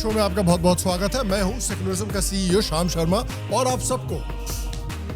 Show में आपका बहुत बहुत स्वागत है। मैं हूं सेकुलरिज्म का सीईओ शाम शर्मा और आप सबको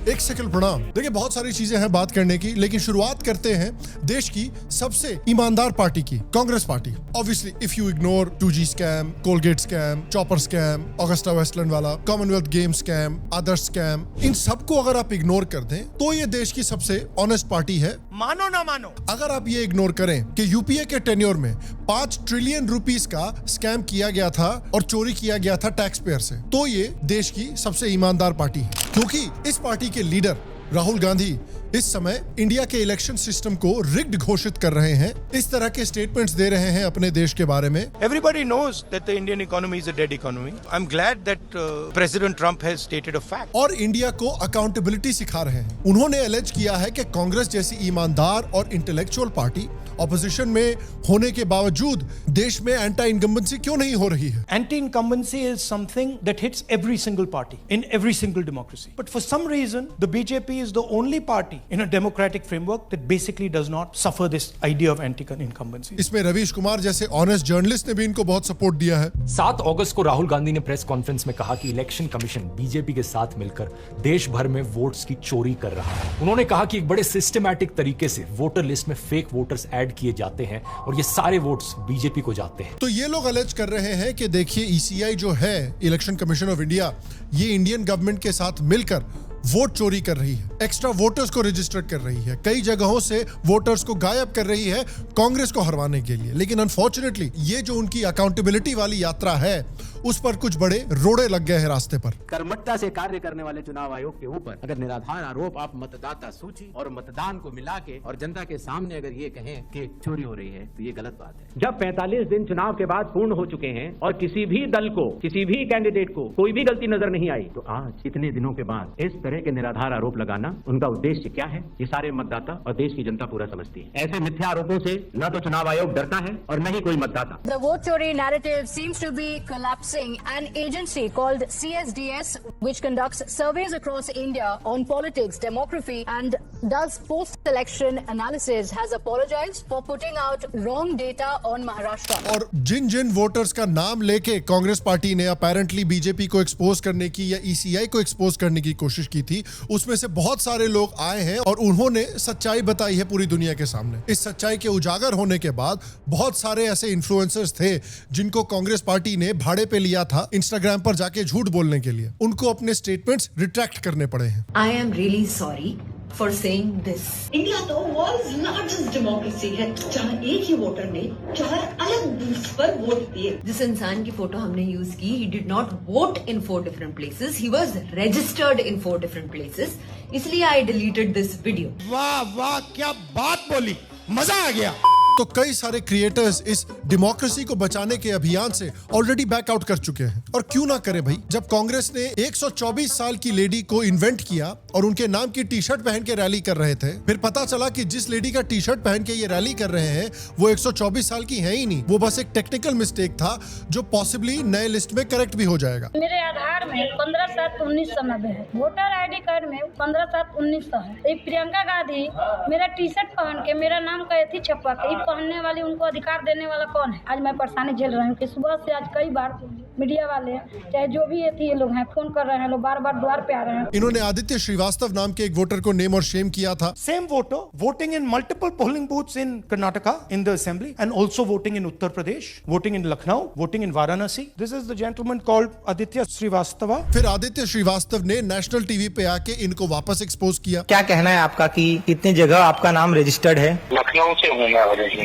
एक सेकंड प्रणाम। देखिए, बहुत सारी चीजें हैं बात करने की, लेकिन शुरुआत करते हैं देश की सबसे ईमानदार पार्टी की, Congress party. Obviously if you ignore 2G scam, Coalgate scam, chopper scam, Augusta Westland वाला, Commonwealth game scam, Adarsh scam, इन सबको अगर आप इग्नोर कर दें तो ये देश की सबसे ऑनेस्ट पार्टी है। मानो ना मानो, अगर आप ये इग्नोर करें कि यूपीए के टेन्योर में 5 ट्रिलियन रुपीस का स्कैम किया गया था और चोरी किया गया था टैक्स पेयर से, तो ये देश की सबसे ईमानदार पार्टी है। क्योंकि इस पार्टी के लीडर राहुल गांधी इस समय इंडिया के इलेक्शन सिस्टम को रिग्ड घोषित कर रहे हैं, इस तरह के स्टेटमेंट्स दे रहे हैं अपने देश के बारे में। everybody knows that the Indian economy is a dead economy. I'm glad that President Trump has stated a fact. और इंडिया को अकाउंटेबिलिटी सिखा रहे हैं। उन्होंने एलेज किया है कि कांग्रेस जैसी ईमानदार और इंटेलेक्चुअल पार्टी ऑपोजिशन में होने के बावजूद देश में एंटी इनकम्बेंसी क्यों नहीं हो रही है। Anti-incumbency is something that hits every single party in every single democracy. But for some reason, the BJP is the only party in a democratic framework that basically does not suffer this idea of anti-incumbency. इसमें रवीश कुमार जैसे honest journalist ने भी इनको बहुत support दिया है। 7 अगस्त को राहुल गांधी ने प्रेस कॉन्फ्रेंस में कहा कि इलेक्शन कमीशन बीजेपी के साथ मिलकर देश भर में वोट्स की चोरी कर रहा है। उन्होंने कहा कि एक बड़े सिस्टमैटिक तरीके से वोटर लिस्ट में फेक वोटर्स ऐड किए जाते हैं और ये सारे वोट्स बीजेपी को जाते हैं। तो ये लोग अलेज कर रहे हैं कि देखिए, ईसीआई जो है, इलेक्शन कमीशन ऑफ इंडिया, ये इंडियन गवर्नमेंट के साथ मिलकर वोट चोरी कर रही है, एक्स्ट्रा वोटर्स को रजिस्टर कर रही है, कई जगहों से वोटर्स को गायब कर रही है कांग्रेस को हरवाने के लिए। लेकिन अनफॉर्चुनेटली ये जो उनकी अकाउंटेबिलिटी वाली यात्रा है, उस पर कुछ बड़े रोड़े लग गए हैं रास्ते पर। कर्मठता से कार्य करने वाले चुनाव आयोग के ऊपर अगर निराधार आरोप आप मतदाता सूची और मतदान को मिला के और जनता के सामने अगर ये कहें कि चोरी हो रही है, तो ये गलत बात है। जब 45 दिन चुनाव के बाद पूर्ण हो चुके हैं और किसी भी दल को, किसी भी कैंडिडेट को कोई भी गलती नजर नहीं आई, तो आज इतने दिनों के बाद इस तरह के निराधार आरोप लगाना, उनका उद्देश्य क्या है, ये सारे मतदाता और देश की जनता पूरा समझती है। ऐसे मिथ्या आरोपों से न तो चुनाव आयोग डरता है और न ही कोई मतदाता। The vote chori narrative seems to be collapsing. An agency called CSDS, which conducts surveys across India on politics, demography, and does post-election analysis, has apologized for putting out wrong data on Maharashtra. और जिन जिन voters का नाम लेके Congress party ने apparently BJP को expose करने की या ECI को एक्सपोज करने की कोशिश की थी, उसमें से बहुत सारे लोग आए हैं और उन्होंने सच्चाई बताई है पूरी दुनिया के सामने। इस सच्चाई के उजागर होने के बाद बहुत सारे ऐसे इन्फ्लुएंसर्स थे जिनको कांग्रेस पार्टी ने भाड़े पे लिया था इंस्टाग्राम पर जाके झूठ बोलने के लिए, उनको अपने स्टेटमेंट्स रिट्रैक्ट करने पड़े हैं। I am really sorry for saying this. India तो वर्ल्ड्स लार्जेस्ट डेमोक्रेसी है, जहाँ एक ही वोटर ने 4 अलग बूथ्स पर वोट दिए। जिस इंसान की फोटो हमने यूज की, he did not vote in 4 different places. He was registered in 4 different places. इसलिए I deleted this video. वाह वाह, क्या बात बोली, मजा आ गया। तो कई सारे क्रिएटर्स इस डेमोक्रेसी को बचाने के अभियान से ऑलरेडी बैकआउट कर चुके हैं। और क्यों ना करे भाई, जब कांग्रेस ने 124 साल की लेडी को इन्वेंट किया और उनके नाम की टी शर्ट पहन के रैली कर रहे थे, फिर पता चला कि जिस लेडी का टी शर्ट पहन के ये रैली कर रहे हैं वो 124 साल की है ही नहीं, वो बस एक टेक्निकल मिस्टेक था जो पॉसिबली नए लिस्ट में करेक्ट भी हो जाएगा। मेरे आधार में 15/7/1990 है, वोटर ID कार्ड में 15/7/1900 है। एक प्रियंका गांधी मेरा टी शर्ट पहन के मेरा नाम का थी छपा के पहनने वाली, उनको अधिकार देने वाला कौन है? आज मैं परेशानी झेल रही हूँ कि सुबह से आज कई बार मीडिया वाले चाहे जो भी ये लोग हैं फोन कर रहे हैं, लोग बार बार द्वार पे आ रहे हैं। इन्होंने आदित्य श्रीवास्तव नाम के एक वोटर को नेम और शेम किया था। Same voter voting in multiple polling booths in Karnataka in the assembly and also voting in Uttar Pradesh, voting in Lucknow, voting in Varanasi. This is the gentleman called Aditya Srivastava. फिर आदित्य श्रीवास्तव ने national TV पे आके इनको वापस expose किया। क्या कहना है आपका कि कितनी जगह आपका नाम रजिस्टर्ड है? लखनऊ से हूँ मैं ओरिजिनली।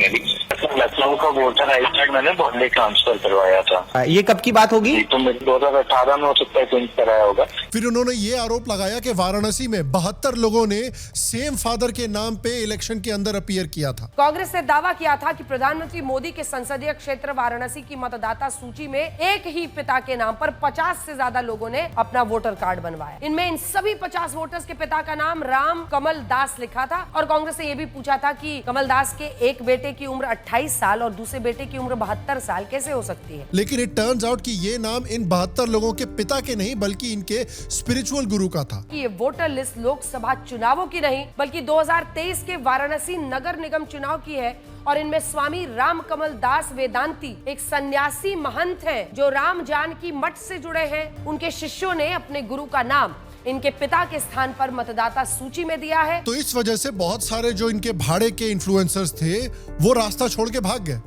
लखनऊ का वोटर आई कार्ड मैंने बॉम्बे ट्रांसफर करवाया था। ये कब की बात होगी? तो 2018 में हो सकता है चेंज कराया होगा। फिर उन्होंने ये आरोप लगाया कि वाराणसी में 72 लोगों ने सेम फादर के नाम पे इलेक्शन के अंदर अपीयर किया था। कांग्रेस ने दावा किया था कि प्रधानमंत्री मोदी के संसदीय क्षेत्र वाराणसी की मतदाता सूची में एक ही पिता के नाम पर 50 से ज्यादा लोगों ने अपना वोटर कार्ड बनवाया। इनमें इन सभी 50 वोटर्स के पिता का नाम राम कमल दास लिखा था और कांग्रेस ने यह भी पूछा था कि कमल दास के एक बेटे की उम्र 28 28 साल और दूसरे बेटे की उम्र 72 साल कैसे हो सकती है? लेकिन इट टर्न्स आउट कि ये नाम इन 72 लोगों के पिता के नहीं बल्कि इनके स्पिरिचुअल गुरु का था। ये वोटर लिस्ट लोकसभा चुनावों की नहीं बल्कि 2023 के वाराणसी नगर निगम चुनाव की है और इनमें स्वामी रामकमल दास वेदांती एक सन्यासी महंत हैं जो राम जानकी मठ से जुड़े हैं। उनके शिष्यों ने अपने गुरु का नाम इनके पिता के स्थान पर मतदाता सूची में दिया है। तो इस वजह से बहुत सारे जो इनके भाड़े के इन्फ्लुएंसर्स थे वो रास्ता छोड़ के भाग गए।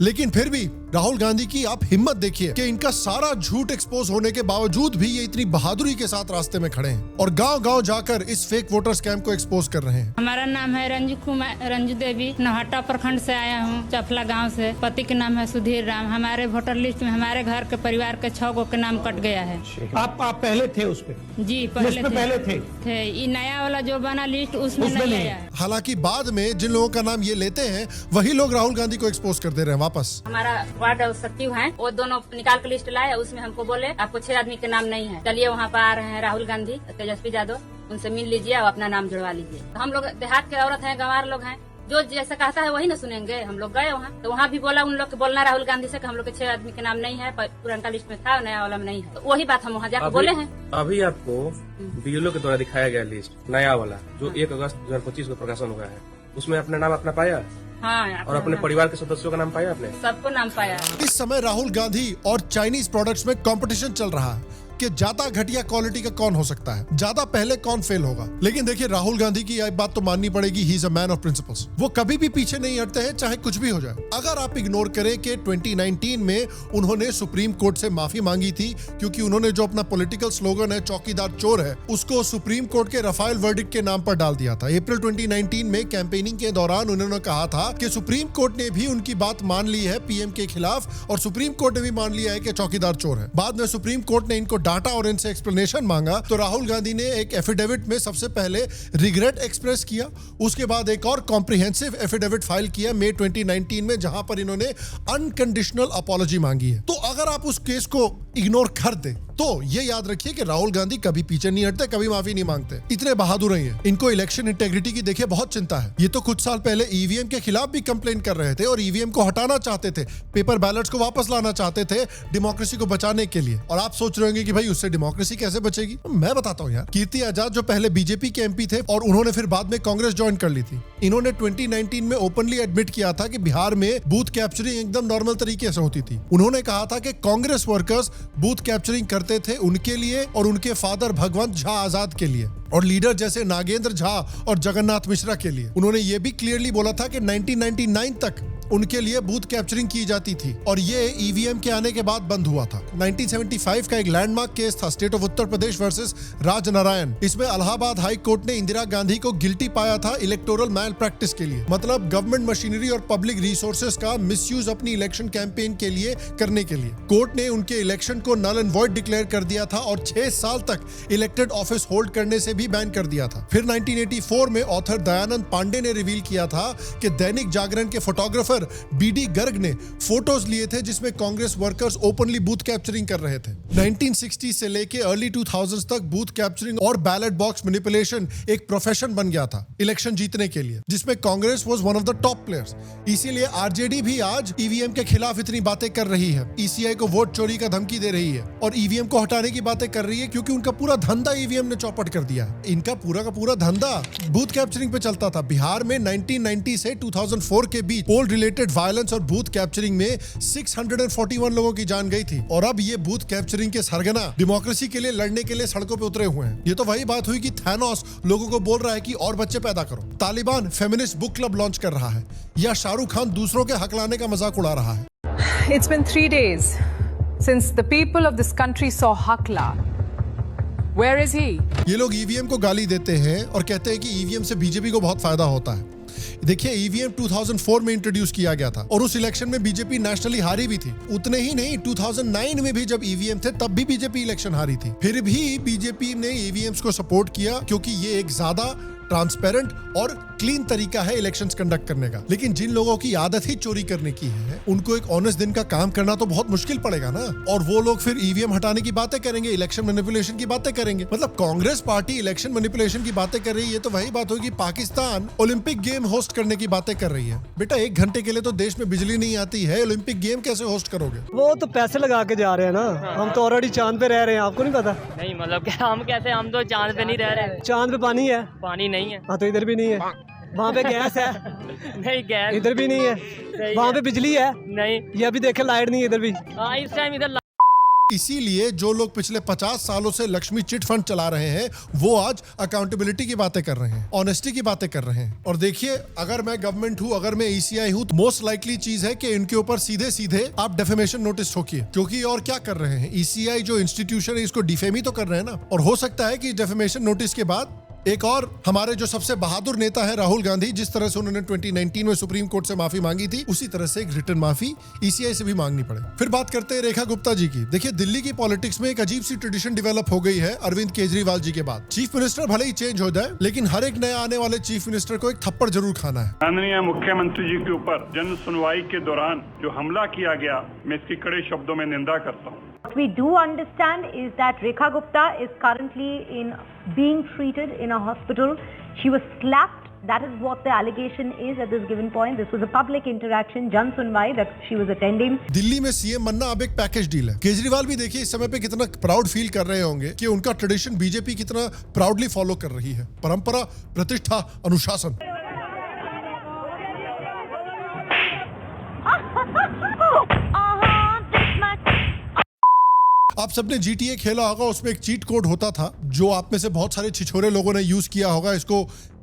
लेकिन फिर भी राहुल गांधी की आप हिम्मत देखिए कि इनका सारा झूठ एक्सपोज होने के बावजूद भी ये इतनी बहादुरी के साथ रास्ते में खड़े हैं और गांव-गांव जाकर इस फेक वोटर स्कैम को एक्सपोज कर रहे हैं। हमारा नाम है रंजू देवी, नौहट्टा प्रखंड से आया हूँ, चफला गांव से। पति के नाम है सुधीर राम। हमारे वोटर लिस्ट में हमारे घर के परिवार के 6 गो के नाम कट गया है। आप पहले थे उस पे? जी पहले थे। ये नया वाला जो बना लिस्ट उसमें नहीं आया है। हालांकि बाद में जिन लोगों का नाम ये लेते हैं वही लोग राहुल गांधी को एक्सपोज कर दे रहे हैं वापस। हमारा वार्ड सचिव है, वो दोनों निकाल के लिस्ट लाए, उसमें हमको बोले आपको 6 आदमी के नाम नहीं है। चलिए वहाँ पर आ रहे हैं राहुल गांधी, तेजस्वी यादव, उनसे मिल लीजिए और अपना नाम जुड़वा लीजिए। तो हम लोग देहात के औरत हैं, गंवार लोग हैं, जो जैसा कहता है वही ना सुनेंगे। हम लोग गए वहाँ, तो वहाँ भी बोला उन लोग के बोलना राहुल गांधी से कि हम लोग के 6 आदमी के नाम नहीं है, पुराना लिस्ट में था, नया वाला में नहीं है। तो वही बात हम वहाँ जाकर बोले हैं। अभी आपको बीएलओ के द्वारा दिखाया गया लिस्ट नया वाला जो 1 अगस्त 2025 को प्रकाशन हुआ है, उसमें अपना नाम अपना पाया? हाँ, और अपने परिवार के सदस्यों का नाम पाया आपने? सबको नाम पाया। इस समय राहुल गांधी और चाइनीज प्रोडक्ट्स में कंपटीशन चल रहा है कि ज्यादा घटिया क्वालिटी का कौन हो सकता है, ज्यादा पहले कौन फेल होगा। लेकिन देखिए राहुल गांधी की एक बात तो माननी पड़ेगी, he is a man of principles. वो कभी भी पीछे नहीं हटते हैं चाहे कुछ भी हो जाए। अगर आप इग्नोर करें कि 2019 में उन्होंने सुप्रीम कोर्ट से माफी मांगी थी क्योंकि उन्होंने जो अपना पॉलिटिकल स्लोगन है चौकीदार चोर है उसको सुप्रीम कोर्ट के रफाल वर्डिक्ट के नाम पर डाल दिया था। अप्रैल 2019 में कैंपेनिंग के दौरान उन्होंने कहा था कि सुप्रीम कोर्ट ने भी उनकी बात मान ली है पीएम के खिलाफ और सुप्रीम कोर्ट ने भी मान लिया है कि चौकीदार चोर है। बाद में सुप्रीम कोर्ट ने इनको डांटा और इनसे एक्सप्लेनेशन मांगा तो राहुल गांधी ने एक एफिडेविट में सबसे पहले रिग्रेट एक्सप्रेस किया, उसके बाद एक और कॉम्प्रिहेंसिव एफिडेविट फाइल किया मई 2019 में जहां पर इन्होंने अनकंडीशनल अपॉलॉजी मांगी है। तो अगर आप उस केस को इग्नोर कर दे तो ये याद रखिए कि राहुल गांधी कभी पीछे नहीं हटते, कभी माफी नहीं मांगते, इतने बहादुर हैं। इनको इलेक्शन इंटेग्रिटी की देखिए बहुत चिंता है। ये तो कुछ साल पहले ईवीएम के खिलाफ भी कंप्लेन कर रहे थे और ईवीएम को हटाना चाहते थे, पेपर बैलेट्स को वापस लाना चाहते थे डेमोक्रेसी को बचाने के लिए। और आप सोच रहे होंगे कि भाई उससे डेमोक्रेसी कैसे बचेगी? मैं बताता हूँ यार। कीर्ति आजाद जो पहले बीजेपी के एमपी थे और उन्होंने फिर बाद में कांग्रेस ज्वाइन कर ली थी, इन्होंने 2019 में ओपनली एडमिट किया था कि बिहार में बूथ कैप्चरिंग एकदम नॉर्मल तरीके से होती थी। उन्होंने कहा था कि कांग्रेस वर्कर्स बूथ कैप्चरिंग करते थे उनके लिए और उनके फादर भगवंत झा आजाद के लिए और लीडर जैसे नागेंद्र झा और जगन्नाथ मिश्रा के लिए। उन्होंने ये भी क्लियरली बोला था कि 1999 तक उनके लिए बूथ कैप्चरिंग की जाती थी और ये ईवीएम के आने के बाद बंद हुआ था। 1975 का एक लैंडमार्क केस था state of Uttar Pradesh versus Rajnarayan. इसमें इलाहाबाद हाई कोर्ट ने इंदिरा गांधी को गिल्टी पाया था इलेक्टोरल मैल प्रैक्टिस के लिए, मतलब गवर्नमेंट मशीनरी और पब्लिक रिसोर्सेज का मिसयूज अपनी इलेक्शन कैंपेन के लिए करने के लिए। कोर्ट ने उनके इलेक्शन को नल एंड वॉइड डिक्लेयर कर दिया था और 6 साल तक इलेक्टेड ऑफिस होल्ड करने से भी बैन कर दिया था। फिर 1984 में ऑथर दयानंद पांडे ने रिवील किया था कि दैनिक जागरण के फोटोग्राफर बीडी गर्ग ने फोटोज लिए थे जिसमें Congress workers openly booth capturing कर रहे थे। 1960 से लेके अर्ली 2000s तक बूथ कैप्चरिंग और बैलेट बॉक्स मैनिपुलेशन एक प्रोफेशन बन गया था इलेक्शन जीतने के लिए, जिसमें Congress was one of the top players. इसीलिए आरजेडी भी आज ईवीएम के खिलाफ इतनी बातें कर रही है, ईसीआई को वोट चोरी का धमकी दे रही है और ईवीएम को हटाने की बातें कर रही है क्योंकि उनका पूरा धंधा ईवीएम ने चौपट कर दिया है। इनका पूरा का पूरा धंधा बूथ कैप्चरिंग पे चलता था। बिहार में 1990 से 2004 के बीच पोल रिलेटेड वायलेंस और बूथ कैप्चरिंग में 641 लोगों की जान गई थी और अब ये बूथ कैप्चरिंग के सरगना डेमोक्रेसी के लिए लड़ने के लिए सड़कों पे उतरे हुए हैं। ये तो वही बात हुई कि थैनोस लोगों को बोल रहा है कि और बच्चे पैदा करो, Taliban feminist book club launch कर रहा है या शाहरुख खान दूसरों के हक लाने का मजाक उड़ा रहा है। It's been 3 days since the people of this country saw Hakla. Where is he? ये लोग ईवीएम को गाली देते हैं और कहते हैं कि ईवीएम से बीजेपी को बहुत फायदा होता है। देखिए ईवीएम 2004 में इंट्रोड्यूस किया गया था और उस इलेक्शन में बीजेपी नेशनली हारी भी थी। उतने ही नहीं 2009 में भी जब ईवीएम थे तब भी बीजेपी इलेक्शन हारी थी। फिर भी बीजेपी ने ईवीएम्स को सपोर्ट किया क्योंकि ये एक ज्यादा ट्रांसपेरेंट और क्लीन तरीका है इलेक्शंस कंडक्ट करने का। लेकिन जिन लोगों की आदत ही चोरी करने की है, उनको एक ऑनेस्ट दिन का काम करना तो बहुत मुश्किल पड़ेगा ना। और वो लोग फिर ईवीएम हटाने की बातें करेंगे, इलेक्शन मैनिपुलेशन की बातें करेंगे। मतलब कांग्रेस पार्टी इलेक्शन मैनिपुलेशन की बातें कर रही है, तो वही बात होगी पाकिस्तान ओलंपिक गेम होस्ट करने की बातें कर रही है। बेटा 1 घंटे के लिए तो देश में बिजली नहीं आती है, ओलंपिक गेम कैसे होस्ट करोगे? वो तो पैसे लगा के जा रहे हैं ना, हम तो ऑलरेडी चांद पे रह रहे हैं, आपको नहीं पता? नहीं मतलब हम कैसे, हम तो चांद पे नहीं रह रहे। चांद पे पानी है? पानी नहीं है। हाँ तो इधर भी नहीं है। वहाँ पे गैस है? नहीं गैस इधर भी नहीं है। वहाँ पे बिजली है? नहीं। ये अभी देखे लाइट नहीं है इधर भी। हाँ इस टाइम इधर। इसीलिए जो लोग पिछले 50 सालों से लक्ष्मी चिट फंड चला रहे हैं, वो आज अकाउंटेबिलिटी की बातें कर रहे हैं, ऑनेस्टी की बातें कर रहे हैं। और देखिए, अगर मैं गवर्नमेंट हूं, अगर मैं ईसीआई हूं, तो मोस्ट लाइकली चीज है कि इनके ऊपर सीधे सीधे आप डेफेमेशन नोटिस ठोकिए। क्योंकि और क्या कर रहे हैं, ईसीआई जो इंस्टीट्यूशन है इसको डिफेम ही तो कर रहे हैं ना। और हो सकता है कि डेफेमेशन नोटिस के बाद एक और हमारे जो सबसे बहादुर नेता है राहुल गांधी, जिस तरह से उन्होंने 2019 में सुप्रीम कोर्ट से माफी मांगी थी, उसी तरह से एक रिटर्न माफी ईसीआई से भी मांगनी पड़े। फिर बात करते हैं रेखा गुप्ता जी की। देखिए, दिल्ली की पॉलिटिक्स में एक अजीब सी ट्रेडिशन डेवलप हो गई है अरविंद केजरीवाल जी के बाद। चीफ मिनिस्टर भले ही चेंज हो जाए, लेकिन हर एक नया आने वाले चीफ मिनिस्टर को एक थप्पड़ जरूर खाना है। माननीय मुख्यमंत्री जी के ऊपर जन सुनवाई के दौरान जो हमला किया गया, मैं इसकी कड़े शब्दों में निंदा करता हूँ। What we do understand is that Rekha Gupta is currently being treated in a hospital. She was slapped. That is what the allegation is at this given point. This was a public interaction, Jan Sunwai, that she was attending. Delhi में CM बनना अब एक package deal है। केजरीवाल भी देखिए इस समय पे कितना प्राउड फील कर रहे होंगे कि उनका ट्रेडिशन बीजेपी कितना प्राउडली फॉलो कर रही है। परंपरा, प्रतिष्ठा, अनुशासन। आप सबने GTA खेला होगा, उसमें एक चीट कोड होता था जो आप में से बहुत सारे छिछोरे लोगों ने यूज किया होगा।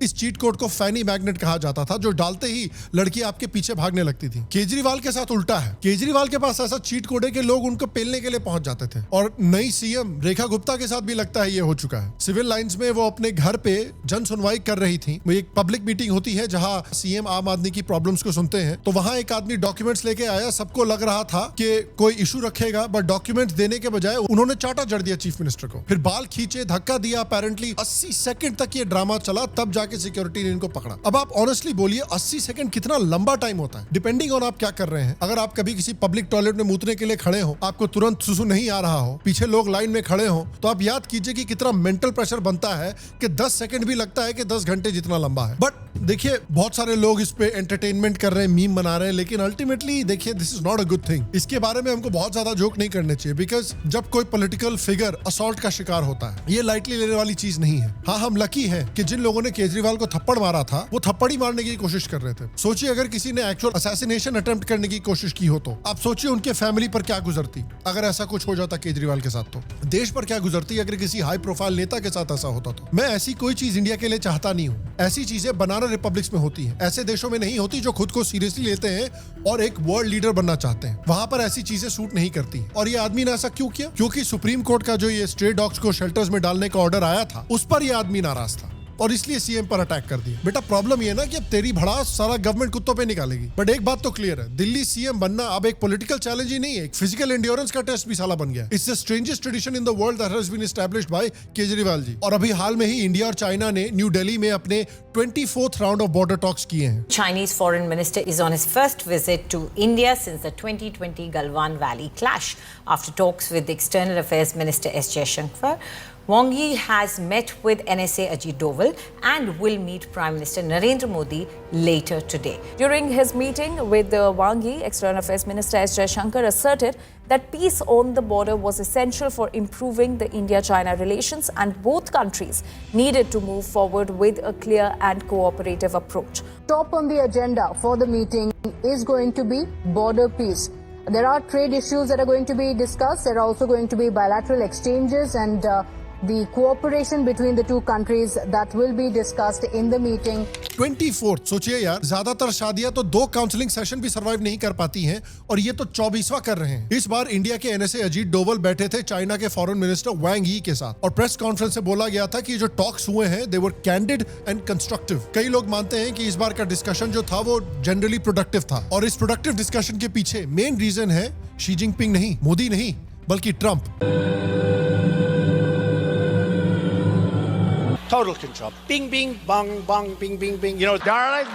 इस चीट कोड को फैनी मैग्नेट कहा जाता था, जो डालते ही लड़की आपके पीछे भागने लगती थी। केजरीवाल के साथ उल्टा है। केजरीवाल के पास ऐसा चीट कोड है कि लोग उनको पेलने के लिए पहुंच जाते थे। और नई सीएम रेखा गुप्ता के साथ भी लगता है ये हो चुका है। सिविल लाइंस में वो अपने घर पे जन सुनवाई कर रही थी। वो एक पब्लिक मीटिंग होती है जहां सीएम आम आदमी की प्रॉब्लम्स को सुनते हैं। तो वहां एक आदमी डॉक्यूमेंट्स लेके आया, सबको लग रहा था कि कोई इशू रखेगा, बट डॉक्यूमेंट्स देने के बजाय उन्होंने चाटा जड़ दिया चीफ मिनिस्टर को। फिर बाल खींचे, धक्का दिया। अपेरेंटली 80 सेकंड तक ये ड्रामा चला, तब जाके सिक्योरिटी ने इनको पकड़ा। अब आप ऑनेस्टली बोलिए, 80 सेकंड कितना लंबा टाइम होता है, डिपेंडिंग ऑन आप क्या कर रहे हैं। अगर आप कभी किसी पब्लिक टॉयलेट में मूतने के लिए खड़े हो, आपको तुरंत सुसु नहीं आ रहा हो, पीछे लोग लाइन में खड़े हो, तो आप याद कीजिए कि कितना मेंटल प्रेशर बनता है कि 10 सेकंड भी लगता है कि 10 घंटे जितना लंबा है। बट देखिए, बहुत सारे लोग इस पे एंटरटेनमेंट कर रहे हैं, मीम बना रहे हैं, लेकिन अल्टीमेटली देखिए, this is not a good thing. इसके बारे में हमको बहुत ज्यादा जोक नहीं करने चाहिए, बिकॉज जब कोई पॉलिटिकल फिगर असॉल्ट का शिकार होता है, ये लाइटली लेने वाली चीज नहीं है। हाँ, हम लकी हैं कि जिन लोगों ने केजरीवाल को थप्पड़ मारा था, वो थप्पड़ ही मारने की कोशिश कर रहे थे। सोचिए अगर किसी ने एक्चुअल असैसिनेशन अटेम्प्ट करने की कोशिश की हो, तो आप सोचिए उनके फैमिली पर क्या गुजरती अगर ऐसा कुछ हो जाता केजरीवाल के साथ। तो देश पर क्या गुजरती अगर किसी हाई प्रोफाइल नेता के साथ ऐसा होता। तो मैं ऐसी कोई चीज इंडिया के लिए चाहता नहीं हूँ। ऐसी चीजें बनाना रिपब्लिक्स में होती है, ऐसे देशों में नहीं होती जो खुद को सीरियसली लेते हैं और एक वर्ल्ड लीडर बनना चाहते हैं। वहां पर ऐसी चीजें सूट नहीं करती। और ये आदमी ने ऐसा क्यों किया? क्योंकि सुप्रीम कोर्ट का जो ये स्ट्रे डॉग्स को शेल्टर्स में डालने का ऑर्डर आया था, उस पर ये आदमी नाराज था और इसलिए सीएम पर अटैक कर दिया। बेटा प्रॉब्लम ये ना कि अब तेरी भड़ास सारा गवर्नमेंट कुत्तों पे निकालेगी। बट एक बात तो क्लियर है, दिल्ली सीएम बनना अब एक पॉलिटिकल चैलेंज ही नहीं है, एक फिजिकल एंड्योरेंस का टेस्ट भी साला बन गया। It's the strangest tradition in the world that has been established by Kejriwal ji. और अभी हाल में ही इंडिया और चाइना ने न्यू दिल्ली में अपने 24th round of border talks किए हैं। Chinese foreign minister is on his first visit to India since the 2020 Galwan Valley clash. After talks with the External Affairs Minister S. Jaishankar, Wang Yi has met with NSA Ajit Doval and will meet Prime Minister Narendra Modi later today. During his meeting with Wang Yi, External Affairs Minister S. Jaishankar asserted that peace on the border was essential for improving the India-China relations and both countries needed to move forward with a clear and cooperative approach. Top on the agenda for the meeting is going to be border peace. There are trade issues that are going to be discussed. There are also going to be bilateral exchanges and the cooperation between the two countries that will be discussed in the meeting. 24th, सोचिए यार, ज्यादातर शादियां तो 2 counselling session भी survive नहीं कर पाती हैं और ये तो 24वां कर रहे हैं। इस बार इंडिया के एनएसए अजीत डोवल बैठे थे चाइना के फॉरेन मिनिस्टर वांग यी के साथ और प्रेस कॉन्फ्रेंस से बोला गया था कि जो टॉक्स हुए हैं दे वर कैंडिड एंड कंस्ट्रक्टिव। कई लोग मानते हैं कि इस बार का डिस्कशन जो था वो जनरली प्रोडक्टिव था और इस प्रोडक्टिव डिस्कशन के पीछे मेन रीजन है शी जिनपिंग नहीं, मोदी नहीं, बल्कि Trump. Total control. Bing, bing, bong, bong, bing, bing, bing. You know, darling,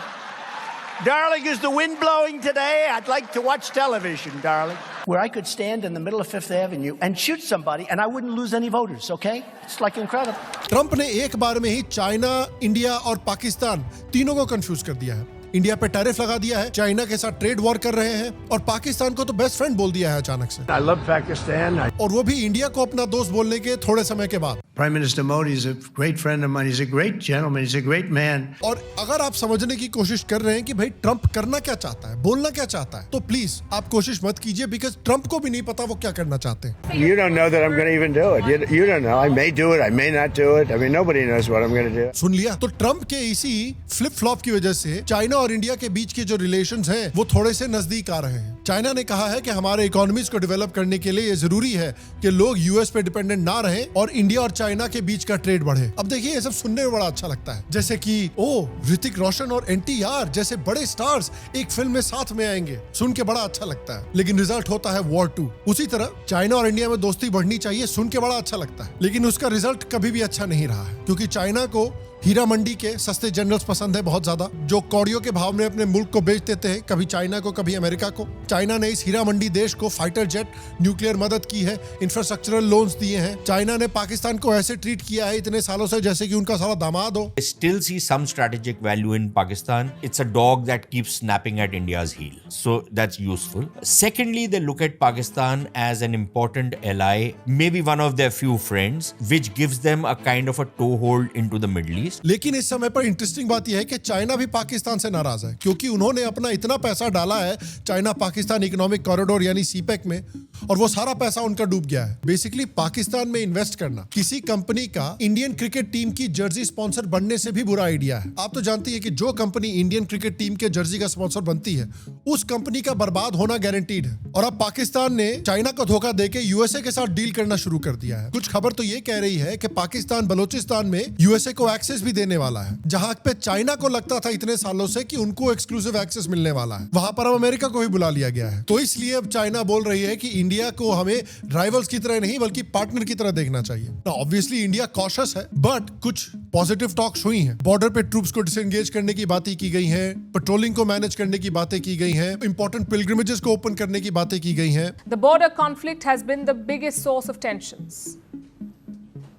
is the wind blowing today? I'd like to watch television, darling. Where I could stand in the middle of Fifth Avenue and shoot somebody and I wouldn't lose any voters, okay? It's like incredible. Trump ने एक बार में ही China, India और पाकिस्तान तीनों को confuse कर दिया है। India पे टैरिफ लगा दिया है, चाइना के साथ ट्रेड वॉर कर रहे हैं और पाकिस्तान को तो बेस्ट फ्रेंड बोल दिया है अचानक से। I love Pakistan. और वो भी इंडिया को अपना दोस्त बोलने के थोड़े समय के बाद। Prime Minister Modi is a great friend of mine. He's a great gentleman. He's a great man. और अगर आप समझने की कोशिश कर रहे हैं कि भाई ट्रंप करना क्या चाहता है, बोलना क्या चाहता है, तो प्लीज आप कोशिश मत कीजिए, बिकॉज ट्रंप को भी नहीं पता वो क्या करना चाहते हैं। You don't know that I'm going to even do it. You don't know. I may do it. I may not do it. I mean, nobody knows what I'm going to do. सुन लिया? तो Trump के इसी flip flop की वजह से China और India के बीच के जो रिलेशंस हैं वो थोड़े से नजदीक आ रहे हैं। चाइना ने कहा है कि हमारे इकोनॉमीज को डेवलप करने के लिए ये जरूरी है कि लोग यूएस पे डिपेंडेंट ना रहें और इंडिया और चाइना के बीच का ट्रेड बढ़े। अब देखिए ये सब सुनने में बड़ा अच्छा लगता है, जैसे कि ओ ऋतिक रोशन और एनटीआर जैसे बड़े स्टार्स एक फिल्म में साथ में आएंगे, सुन के बड़ा अच्छा लगता है, लेकिन रिजल्ट होता है वॉर 2। उसी तरह चाइना और इंडिया में दोस्ती बढ़नी चाहिए, सुन के बड़ा अच्छा लगता है, लेकिन उसका रिजल्ट कभी भी अच्छा नहीं रहा है, क्योंकि चाइना को हीरा मंडी के सस्ते जनरल्स पसंद है बहुत ज्यादा, जो कौड़ियों के भाव में अपने मुल्क को बेच देते हैं, कभी चाइना को कभी अमेरिका को। चाइना ने इस हीरा मंडी देश को फाइटर जेट, न्यूक्लियर मदद की है, इंफ्रास्ट्रक्चरल लोन्स दिए हैं। चाइना ने पाकिस्तान को ऐसे ट्रीट किया है इतने सालों से जैसे कि उनका साला दामाद हो। Still see some strategic value in Pakistan. It's a dog that keeps snapping at India's heel. So that's useful. Secondly, they look at Pakistan as an important ally, maybe one of their few friends, which gives them a kind of a toehold into the Middle East. लेकिन इस समय पर interesting बात यह है कि China भी पाकिस्तान से नाराज है, क्योंकि उन्होंने अपना इतना पैसा डाला है चाइना पाकिस्तान इकोनॉमिक कॉरिडोर यानी सीपेक में, और वो सारा पैसा उनका डूब गया है। बेसिकली पाकिस्तान में इन्वेस्ट करना किसी कंपनी का इंडियन क्रिकेट टीम की जर्सी स्पॉन्सर बनने से भी बुरा आइडिया है। आप तो जानती है कि जो कंपनी इंडियन क्रिकेट टीम के जर्सी का स्पॉन्सर बनती है उस कंपनी का बर्बाद होना गारंटीड है। और अब पाकिस्तान ने चाइना को धोखा देके यूएसए के साथ डील करना शुरू कर दिया है। कुछ खबर तो ये कह रही है कि पाकिस्तान बलोचिस्तान में यूएसए को एक्सेस भी देने वाला है, जहां पे चाइना को लगता था इतने सालों से कि उनको एक्सक्लूसिव एक्सेस मिलने वाला है, वहां पर अब अमेरिका को भी बुला लिया गया है। तो इसलिए अब चाइना बोल रही है कि इंडिया को हमें राइवल्स की तरह नहीं बल्कि पार्टनर की तरह देखना चाहिए। ऑब्वियसली इंडिया कॉशियस है, बट कुछ पॉजिटिव टॉक्स हुई हैं। बॉर्डर पे ट्रूप्स को डिसएंगेज करने की बातें की गई हैं, पेट्रोलिंग को मैनेज करने की बातें की गई हैं, इंपॉर्टेंट पिलग्रिमेजेस को ओपन करने की बातें की गई हैं। The border conflict has been the biggest source of tensions.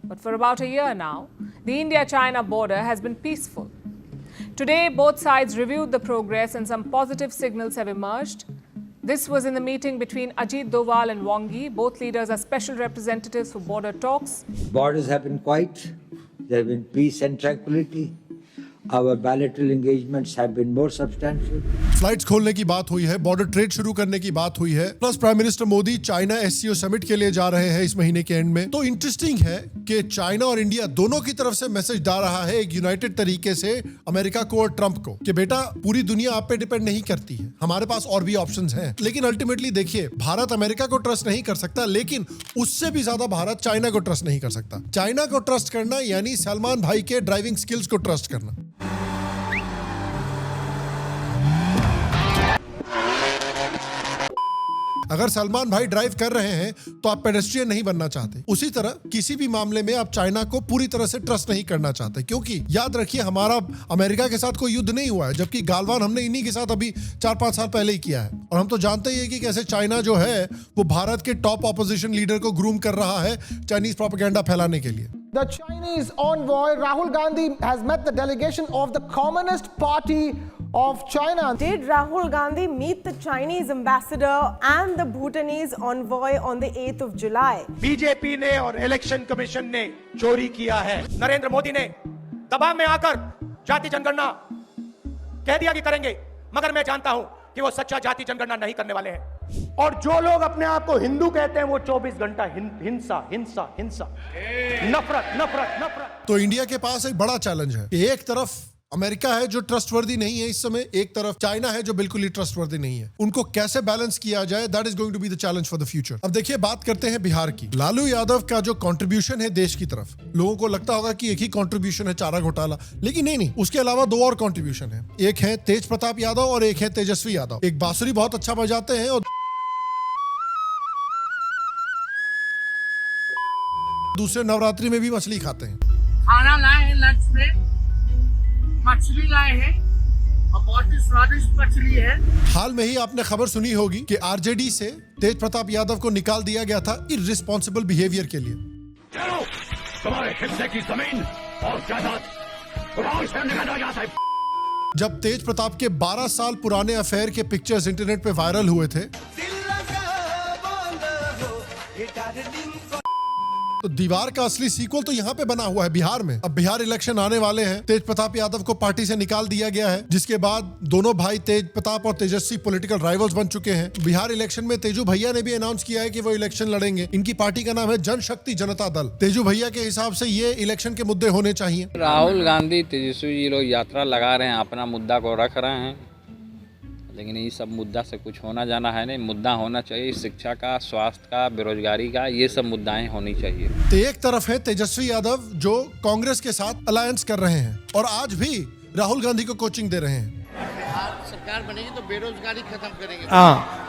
But for about a year now, the India-China border has been peaceful. Today, both sides reviewed the progress and some positive signals have emerged. This was in the meeting between Ajit Doval and Wang Yi. Both leaders are special representatives for border talks. Borders have been quiet. There have been peace and tranquility. Our bilateral engagements have been more substantial. Flights खोलने की बात हुई है, border trade शुरू करने की बात हुई है, plus prime minister Modi China SCO summit के लिए जा रहे हैं इस महीने के एंड में। तो इंटरेस्टिंग है कि चाइना और इंडिया दोनों की तरफ से मैसेज डाल रहा है एक यूनाइटेड तरीके से अमेरिका को और ट्रंप को कि बेटा पूरी दुनिया आप पे डिपेंड नहीं करती है, हमारे पास और भी ऑप्शंस हैं। लेकिन अल्टीमेटली देखिए, भारत अमेरिका को ट्रस्ट नहीं कर सकता, लेकिन उससे भी ज्यादा भारत चाइना को ट्रस्ट नहीं कर सकता। चाइना को ट्रस्ट करना यानी सलमान भाई के ड्राइविंग स्किल्स को ट्रस्ट करना। अगर सलमान भाई ड्राइव कर रहे हैं तो आप पेडेस्ट्रियन नहीं बनना चाहते। उसी तरह किसी भी मामले में आप चाइना को पूरी तरह से ट्रस्ट नहीं करना चाहते, क्योंकि याद रखिए हमारा अमेरिका के साथ कोई युद्ध नहीं हुआ है, जबकि गालवान हमने इन्हीं के साथ अभी 4-5 साल पहले ही किया है। और हम तो जानते ही है कि कैसे चाइना जो है वो भारत के टॉप ऑपोजिशन लीडर को ग्रूम कर रहा है चाइनीज प्रोपेगेंडा फैलाने के लिए। The Chinese envoy Rahul Gandhi has met the delegation of the Communist Party of China. Did Rahul Gandhi meet the Chinese ambassador and the Bhutanese envoy on the 8th of July? BJP ने और election commission ने चोरी किया है। नरेंद्र मोदी ने दबाव में आकर जाति जनगणना कह दिया कि करेंगे, मगर मैं जानता हूं कि वो सच्चा जाति जनगणना नहीं करने वाले हैं। और जो लोग अपने आप को हिंदू कहते हैं वो 24 घंटा हिंसा हिंसा हिंसा, नफरत नफरत नफरत। तो इंडिया के पास एक बड़ा चैलेंज है। एक तरफ अमेरिका है जो ट्रस्टवर्दी नहीं है इस समय, एक तरफ चाइना है जो बिल्कुल ही ट्रस्टवर्दी नहीं है। उनको कैसे बैलेंस किया जाए, that is going to be the challenge for the future. अब देखिए, बात करते हैं बिहार की। लालू यादव का जो कंट्रीब्यूशन है देश की तरफ, लोगों को लगता होगा कि एक ही कंट्रीब्यूशन है चारा घोटाला, लेकिन नहीं, उसके अलावा 2 और कंट्रीब्यूशन है। एक है तेज प्रताप यादव और एक है तेजस्वी यादव। एक बांसुरी बहुत अच्छा बजाते हैं और दूसरे नवरात्रि में भी मछली खाते हैं। खाना लाए हैं लंच में, मछली लाए हैं और बहुत ही स्वादिष्ट मछली है। हाल में ही आपने खबर सुनी होगी कि आरजेडी से तेज प्रताप यादव को निकाल दिया गया था इर्रिस्पॉन्सिबल बिहेवियर के लिए। तुम्हारे हिस्से की जमीन और जायदाद जब तेज प्रताप के 12 साल पुराने अफेयर के पिक्चर्स इंटरनेट पे वायरल हुए थे तो दीवार का असली सीक्वल तो यहाँ पे बना हुआ है बिहार में। अब बिहार इलेक्शन आने वाले हैं, तेज प्रताप यादव को पार्टी से निकाल दिया गया है, जिसके बाद दोनों भाई तेज प्रताप और तेजस्वी पॉलिटिकल राइवल्स बन चुके हैं। बिहार इलेक्शन में तेजू भैया ने भी अनाउंस किया है कि वो इलेक्शन लड़ेंगे। इनकी पार्टी का नाम है जनशक्ति जनता दल। तेजू भैया के हिसाब से ये इलेक्शन के मुद्दे होने चाहिए। राहुल गांधी तेजस्वी जी लोग यात्रा लगा रहे हैं, अपना मुद्दा को रख रहे हैं, लेकिन ये सब मुद्दा से कुछ होना जाना है नहीं। मुद्दा होना चाहिए शिक्षा का, स्वास्थ्य का, बेरोजगारी का, ये सब मुद्दाएं होनी चाहिए। तो एक तरफ है तेजस्वी यादव जो कांग्रेस के साथ अलायंस कर रहे हैं और आज भी राहुल गांधी को कोचिंग दे रहे हैं। बिहार सरकार बनेगी तो बेरोजगारी खत्म करेंगे।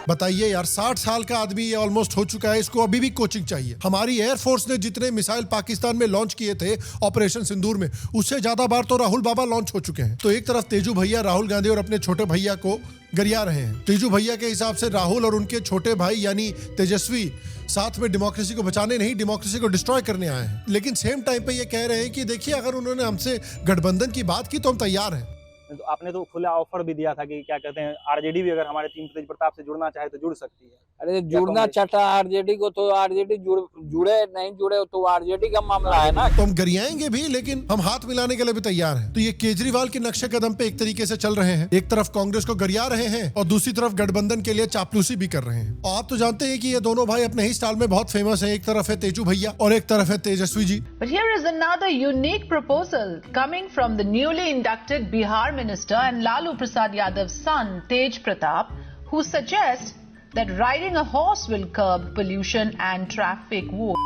बताइए यार, 60 साल का आदमी ये ऑलमोस्ट हो चुका है, इसको अभी भी कोचिंग चाहिए। हमारी एयरफोर्स ने जितने मिसाइल पाकिस्तान में लॉन्च किए थे ऑपरेशन सिंदूर में, उससे ज्यादा बार तो राहुल बाबा लॉन्च हो चुके हैं। तो एक तरफ तेजू भैया राहुल गांधी और अपने छोटे भैया को गरिया रहे हैं। तेजू भैया के हिसाब से राहुल और उनके छोटे भाई यानी तेजस्वी साथ में डेमोक्रेसी को बचाने नहीं, डेमोक्रेसी को डिस्ट्रॉय करने आए हैं। लेकिन सेम टाइम पे ये कह रहे हैं कि देखिए, अगर उन्होंने हमसे गठबंधन की बात की तो हम तैयार हैं। तो आपने तो खुला ऑफर भी दिया था कि क्या कहते हैं, आरजेडी भी अगर हमारे टीम तेज प्रताप से जुड़ना चाहे तो जुड़ सकती है। अरे जुड़ना चाहता आरजेडी को तो आरजेडी जुड़े नहीं जुड़े तो आरजेडी का मामला है ना। तो हम गरियाएंगे भी, लेकिन हम हाथ मिलाने के लिए भी तैयार हैं। तो ये केजरीवाल के नक्शे कदम पे एक तरीके से चल रहे हैं। एक तरफ कांग्रेस को गरिया रहे हैं और दूसरी तरफ गठबंधन के लिए चापलूसी भी कर रहे हैं। और आप तो जानते हैं कि ये दोनों भाई अपने ही स्टाइल में बहुत फेमस है। एक तरफ है तेजू भैया और एक तरफ है Tejashwi ji. But here is another unique proposal coming from the newly inducted Bihar minister and Lalu Prasad Yadav's son, Tej Pratap, who suggests that riding a horse will curb pollution and traffic woes.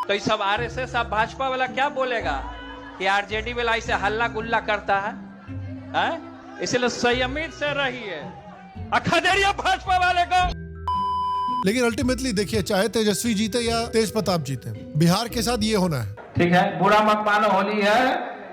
तो ये सब RSS सब भाजपा वाला क्या बोलेगा कि RJD वाला इसे हल्ला गुल्ला करता है, इसलिए संयमित से रहिए, अखदेरिया भाजपा वाले को। लेकिन अल्टीमेटली देखिए, चाहे तेजस्वी जीते या तेज प्रताप जीते, बिहार के साथ ये होना है। ठीक है, बुरा मत मानो, होली है,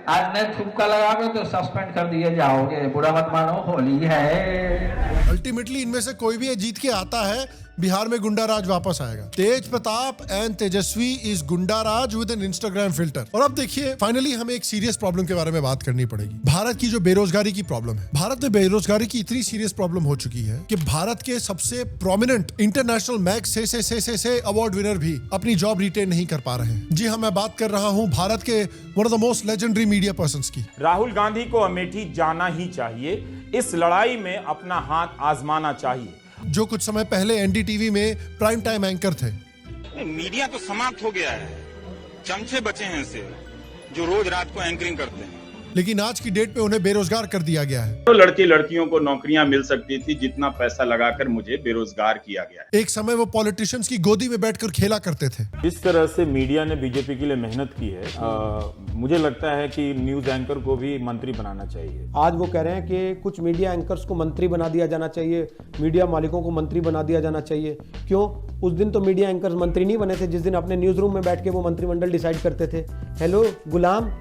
आज नहीं थुक्का लगाओगे तो सस्पेंड कर दिए जाओगे। बुरा मत मानो, होली है। अल्टीमेटली इनमें से कोई भी जीत के आता है, बिहार में गुंडा राज वापस आएगा। तेज प्रताप एंड तेजस्वी इज गुंडा राज विद एन इंस्टाग्राम फिल्टर। और अब देखिए, फाइनली हमें एक सीरियस प्रॉब्लम के बारे में बात करनी पड़ेगी। भारत की जो बेरोजगारी की प्रॉब्लम है, भारत में बेरोजगारी की इतनी सीरियस प्रॉब्लम हो चुकी है कि भारत के सबसे प्रोमिनेंट इंटरनेशनल मैक्स से अवार्ड विनर भी अपनी जॉब रिटेन नहीं कर पा रहे हैं। जी हाँ, मैं बात कर रहा हूँ भारत के one of the most legendary media persons की। राहुल गांधी को अमेठी जाना ही चाहिए, इस लड़ाई में अपना हाथ आजमाना चाहिए। जो कुछ समय पहले एनडीटीवी में प्राइम टाइम एंकर थे। मीडिया तो समाप्त हो गया है, चमचे बचे हैं इसे जो रोज रात को एंकरिंग करते हैं। लेकिन आज की डेट पे उन्हें बेरोजगार कर दिया गया है। तो लड़के लड़कियों को नौकरियां मिल सकती थी, जितना पैसा लगाकर मुझे बेरोजगार किया गया। एक समय वो पॉलिटिशियंस की गोदी में बैठकर खेला करते थे। इस तरह से मीडिया ने बीजेपी के लिए मेहनत की है, मुझे लगता है कि न्यूज एंकर को भी मंत्री बनाना चाहिए। आज वो कह रहे हैं कि कुछ मीडिया एंकर्स को मंत्री बना दिया जाना चाहिए, मीडिया मालिकों को मंत्री बना दिया जाना चाहिए। क्यों? उस दिन तो मीडिया एंकर्स मंत्री नहीं बने थे जिस दिन अपने न्यूज रूम में बैठ के वो मंत्रिमंडल डिसाइड करते थे, हेलो गुलाम,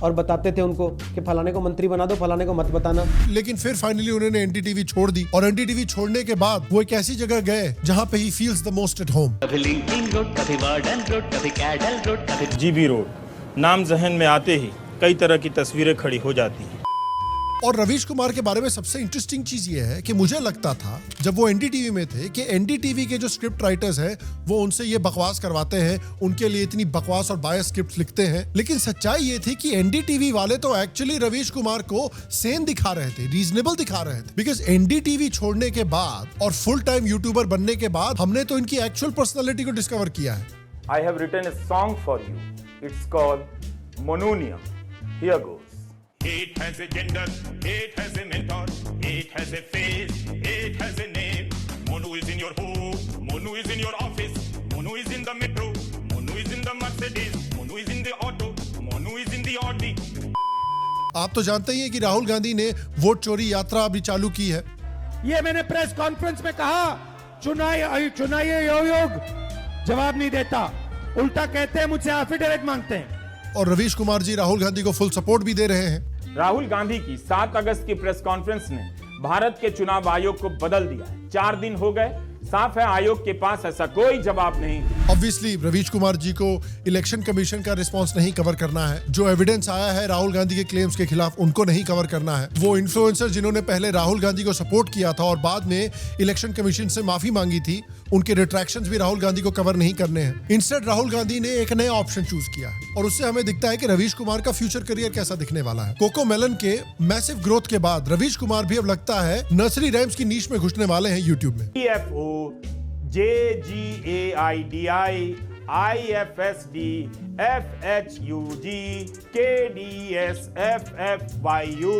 और बताते थे उनको कि फलाने को मंत्री बना दो, फलाने को मत बताना। लेकिन फिर फाइनली उन्होंने एनडीटीवी छोड़ दी, और एनडीटीवी छोड़ने के बाद वो एक ऐसी जगह गए जहां पे he feels the most at home. GB road नाम जहन में आते ही कई तरह की तस्वीरें खड़ी हो जाती हैं। और रवीश कुमार के बारे में सबसे इंटरेस्टिंग चीज ये है कि मुझे लगता था जब वो एनडीटीवी में थे कि एनडीटीवी के जो स्क्रिप्ट राइटर्स हैं वो उनसे ये बकवास करवाते हैं, उनके लिए इतनी बकवास और बायस स्क्रिप्ट लिखते हैं। लेकिन सच्चाई ये थी कि एनडीटीवी वाले तो एक्चुअली रवीश कुमार को सेन दिखा रहे थे, रीजनेबल दिखा रहे थे। बिकॉज एनडीटीवी छोड़ने के बाद और फुल टाइम यूट्यूबर बनने के बाद हमने तो इनकी एक्चुअल पर्सनैलिटी को डिस्कवर किया है। I have written a song for you. It's called Mononium. Here goes. It has a gender, it has a mentor, it has a face, it has a name. Monu is in your home, Monu is in your office, Monu is in the metro, Monu is in the Mercedes, Monu is in the auto, Monu is in the Audi. आप तो जानते ही हैं कि राहुल गांधी ने vote chori यात्रा अभी चालू की है। ये मैंने प्रेस कॉन्फ्रेंस में कहा, चुनाई योग जवाब नहीं देता, उल्टा कहते हैं मुझसे एफिडेविट मांगते हैं। और रवीश कुमार जी राहुल गांधी को फुल सपोर्ट भी दे रहे हैं। राहुल गांधी की 7 अगस्त की प्रेस कॉन्फ्रेंस ने भारत के चुनाव आयोग को बदल दिया है। 4 दिन हो गए, साफ है आयोग के पास ऐसा कोई जवाब नहीं। ऑब्वियसली रवीश कुमार जी को इलेक्शन कमीशन का रिस्पांस नहीं कवर करना है। जो एविडेंस आया है राहुल गांधी के क्लेम्स के खिलाफ उनको नहीं कवर करना है। वो इन्फ्लुएंसर जिन्होंने पहले राहुल गांधी को सपोर्ट किया था और बाद में इलेक्शन कमीशन से माफी मांगी थी, उनके रिट्रैक्शंस भी राहुल गांधी को कवर नहीं करने हैं। इंस्टेड राहुल गांधी ने एक नया ऑप्शन चूज किया है और उससे हमें दिखता है कि रवीश कुमार का फ्यूचर करियर कैसा दिखने वाला है। कोको मेलन के मैसिव ग्रोथ के बाद रवीश कुमार भी अब लगता है नर्सरी राइम्स की नीश में घुसने वाले हैं यूट्यूब में। JGAIDI IFSD FHUG KDS FFYU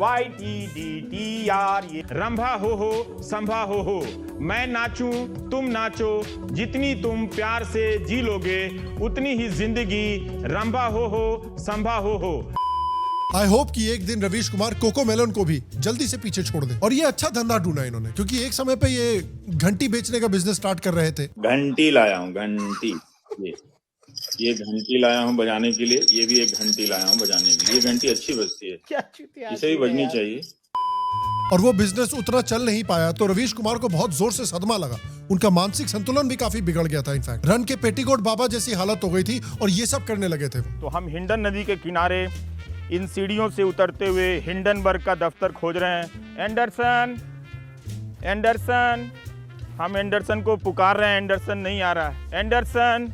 YTDTR Rambha हो संभा हो, मैं नाचूं तुम नाचो, जितनी तुम प्यार से जी लोगे उतनी ही जिंदगी रंभा हो संभा हो। आई होप कि एक दिन रवीश कुमार कोको मेलन को भी जल्दी से पीछे छोड़ दे और ये अच्छा धंधा ढूंढा इन्होंने, क्योंकि एक समय पे ये घंटी बेचने का बिजनेस स्टार्ट कर रहे थे। घंटी लाया हूँ, घंटी, ये घंटी लाया हूँ बजाने के लिए, ये भी एक घंटी लाया हूँ बजाने के लिए। ये घंटी अच्छी बजती है, इसे भी बजनी चाहिए। और वो बिजनेस उतना चल नहीं पाया तो रवीश कुमार को बहुत जोर से सदमा लगा। उनका मानसिक संतुलन भी काफी बिगड़ गया था। इनफैक्ट रन के पेटीकोट बाबा जैसी हालत हो गई थी और ये सब करने लगे थे। तो हम हिंडन नदी के किनारे इन सीढ़ियों से उतरते हुए हिंडनबर्ग का दफ्तर खोज रहे हैं। एंडरसन, एंडरसन, हम एंडरसन को पुकार रहे हैं, एंडरसन नहीं आ रहा है। Anderson,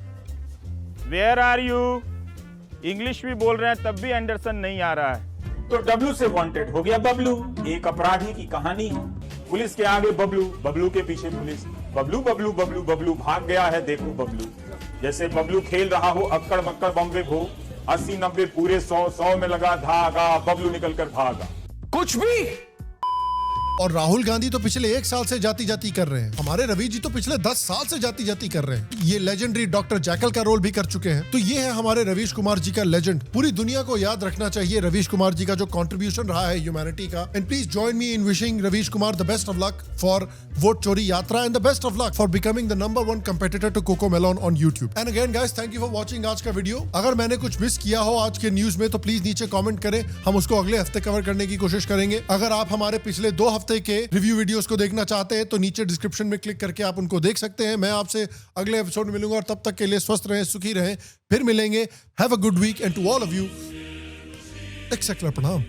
where are you? English भी बोल रहे हैं तब भी एंडरसन नहीं आ रहा है। तो डब्लू से वांटेड हो गया बबलू। एक अपराधी की कहानी है। पुलिस के आगे बबलू, बबलू के पीछे पुलिस। बबलू बबलू बबलू बबलू भाग गया है, देखो बबलू। जैसे बबलू खेल रहा हो अक्कड़ मक्कड़ बम्बे भो, 80-90 पूरे 100 में लगा धागा, बबलू निकल कर भागा। कुछ भी। और राहुल गांधी तो पिछले 1 साल से जाती जाती कर रहे हैं। हमारे रवि जी तो पिछले 10 साल से जाती जाती कर रहे हैं। ये लेजेंडरी डॉक्टर जैकल का रोल भी कर चुके हैं। तो ये है हमारे रवीश कुमार जी का लेजेंड। पूरी दुनिया को याद रखना चाहिए रवीश कुमार जी का जो कंट्रीब्यूशन रहा है ह्यूमैनिटी का। And please join me in wishing Ravish Kumar the best of luck for vote chori yatra and the best of luck for becoming the number 1 competitor to CoComelon on YouTube. And again guys, thank you for watching आज का video. अगर मैंने कुछ miss किया हो आज के news में तो प्लीज नीचे कॉमेंट करें, हम उसको अगले हफ्ते कवर करने की कोशिश करेंगे। अगर आप हमारे पिछले 2 हफ्ते के रिव्यू वीडियोस को देखना चाहते हैं तो नीचे डिस्क्रिप्शन में क्लिक करके आप उनको देख सकते हैं। मैं आपसे अगले एपिसोड में मिलूंगा और तब तक के लिए स्वस्थ रहें, सुखी रहें, फिर मिलेंगे। Have a good weekend to all of you एक सेकंड प्रणाम।